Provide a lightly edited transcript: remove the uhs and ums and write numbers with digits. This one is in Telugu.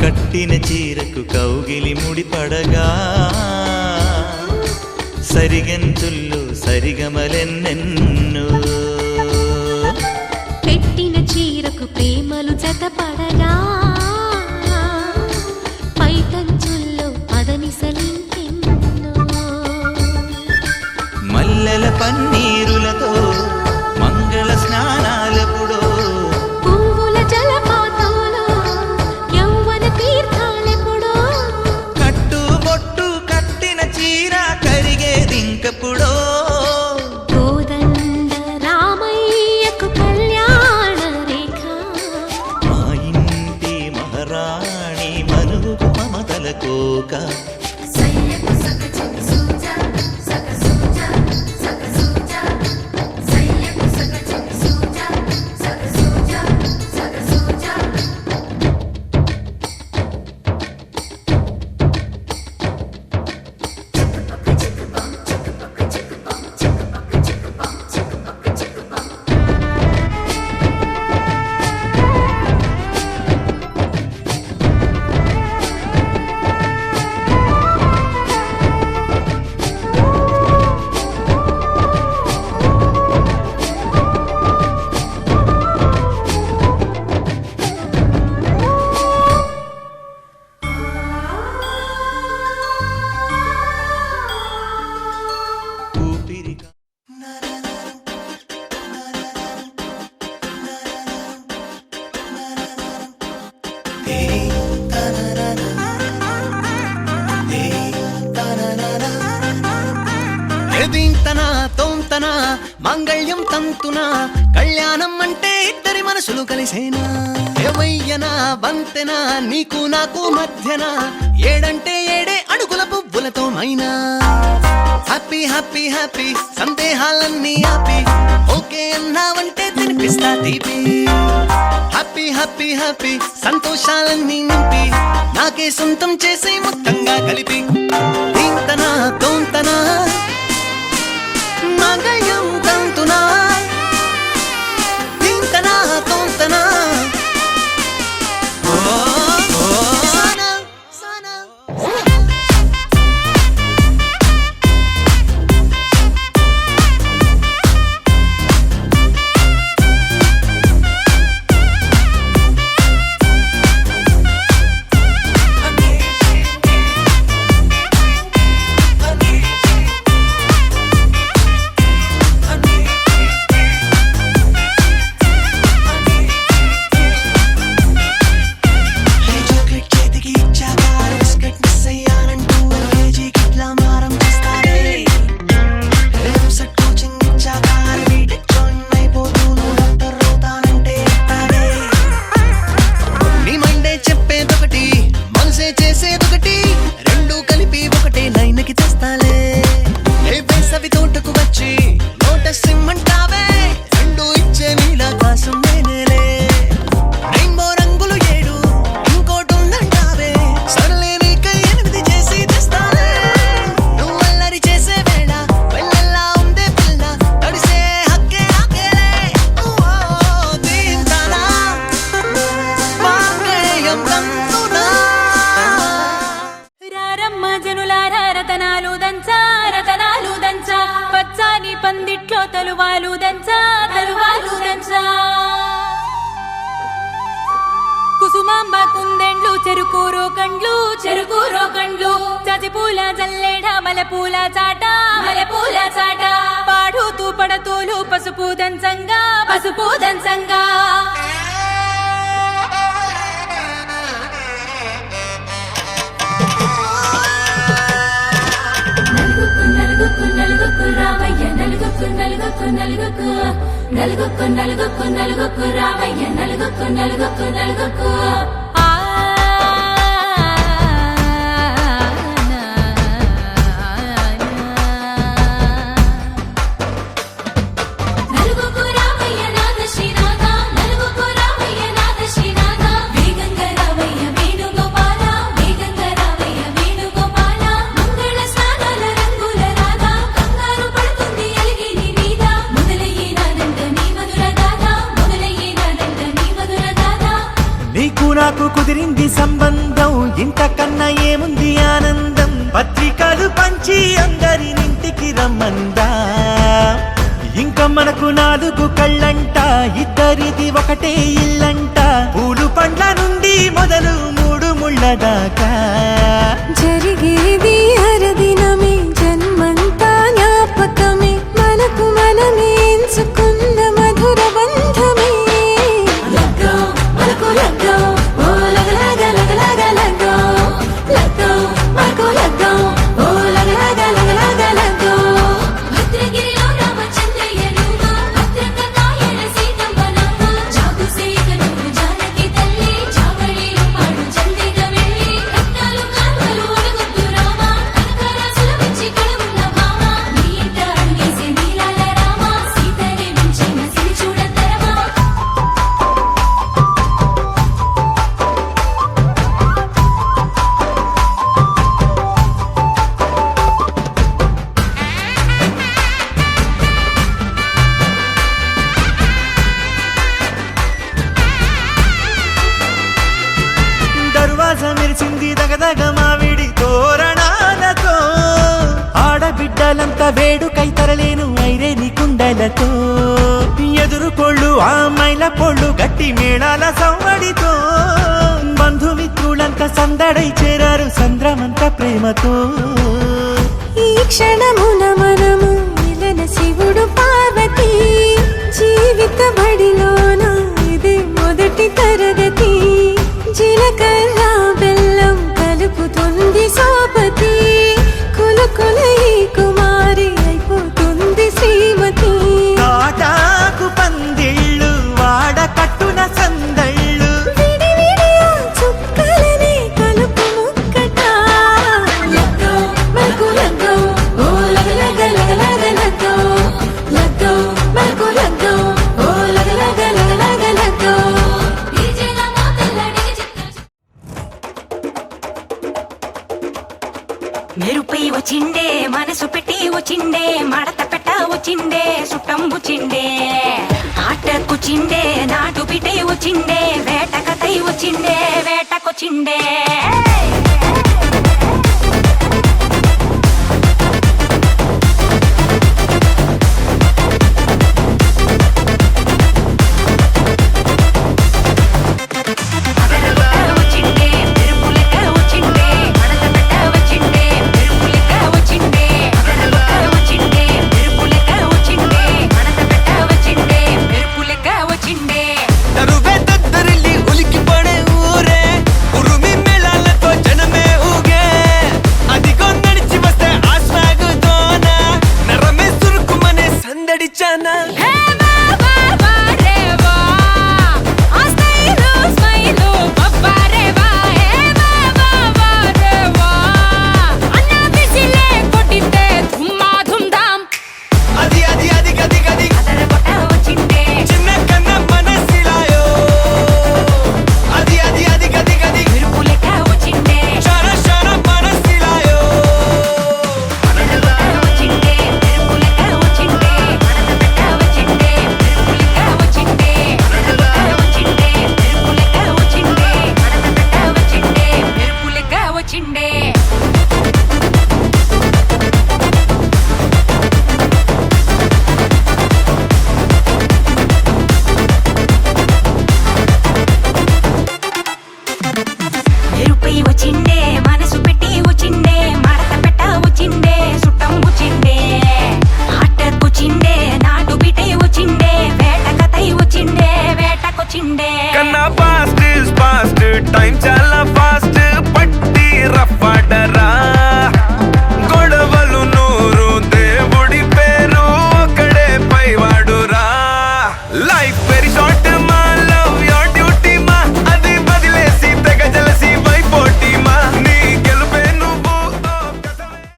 కట్టిన చీరకు కౌగిలి ముడిపడగా సరిగంతుల్లో సరిగమలెన్నెన్నో పెట్టిన చీరకు ప్రేమలు జతపడగా పైటంచుల్లో పదనిసలింకెన్నో మల్లెల పన్నీరులతో మంగళ స్నానాలెప్పుడో పువ్వుల జలపాతంలో యౌవన తీర్థాలెప్పుడో కట్టుబొట్టు కట్టిన చీర కరిగేదింకప్పుడో కోదండ రామయ్యకు కళ్యాణ రేఖ మా ఇంటి మహారాణి మనువు మమతల కోక సయ్యకు సక చిమి సూజా సక సూజా సక సూజా ఊపిరిగా దీంతనా తోంతనా మాంగళ్యం తంతునా కళ్యాణం అంటే ఇద్దరి మనసులు కలిసేనా ఏవయ్యనా వంతెనా నీకు నాకు మధ్యన ఏడంటే ఏడే అడుగుల పువ్వులతో మైనా హ్యాపీ హ్యాపీ హ్యాపీ సందేహాలన్నీ ఆపి ఓకే అన్నావంటే తినిపిస్తా తీపి హ్యాపీ హ్యాపీ హ్యాపీ సంతోషాలన్నీ నింపి నాకే సొంతం చేసే మొత్తంగా కలిపి దీంతనా తోంతనా మాంగళ్యం తంతునా దీంతనా తోంతనా పచ్చాని పందిట్లో తలువాలు దంచా కుసుమాంబ కుందెండ్లు చెరుకూరో కండ్లు చజిపూల జల్లేడ మలపూల చాట పాడుతూ పడతోలు పసుపు దంచంగా నలుగుకు రావయ్య నలుగుకు రావయ్య నలుగుకు నాకు కుదిరింది సంబంధం ఇంతకన్నా ఏముంది ఆనందం పత్రికలు పంచి అందరినింటికి రమ్మందా ఇంకా మనకు 4 కళ్ళంట ఇద్దరిది ఒకటే ఇల్లంట పూలు పండ్ల నుండి మొదలు 3 ముళ్ళ దాకా జరిగేది హరదినమే జన్మంతా జ్ఞాపకమే మనకు మనమే ఎంచుకున్న మధుర బంధమే మెరిసింది దగదగ మావిడి తోరణాలతో ఆడబిడ్డలంతా వేడుకై తరలేను ఐరేని కుండలతో ఎదురుకోళ్ళు ఆ మైల పొళ్ళు గట్టి మేళాల సవ్వడితో బంధుమిత్రులంతా సందడై చేరారు సంద్రమంత ప్రేమతో ఈ క్షణమున మనము చూడు పార్వతి జీవిత బడిలోన ఇదే మొదటి తరగతి జీలకర్ర బెల్లం కలుపుతుంది సోపతి కులుకుల ఈ కుమారి అయిపోతుంది శ్రీమతి కాటాకు పందిళ్ళు వాడ కట్టున సందళ్ళు విడివిడియా చుక్కలనే కలుపు ముక్కట లగ్గో మల్కు లగ్గో ఓ లగ లగ లగ లగ లగ్గో లగ్గో మల్కు లగ్గో ఓ లగ లగ లగ లగ లగ్గో మెరుపై వచ్చిండే మనసు పెట్టి వచ్చిండే మడత పెట్ట వచ్చిండే సుట్టం వచ్చిండే ఆటకుచిండే నాటు పిటై వచ్చిండే వేటకతై వచ్చిండే వేటకొచ్చిండే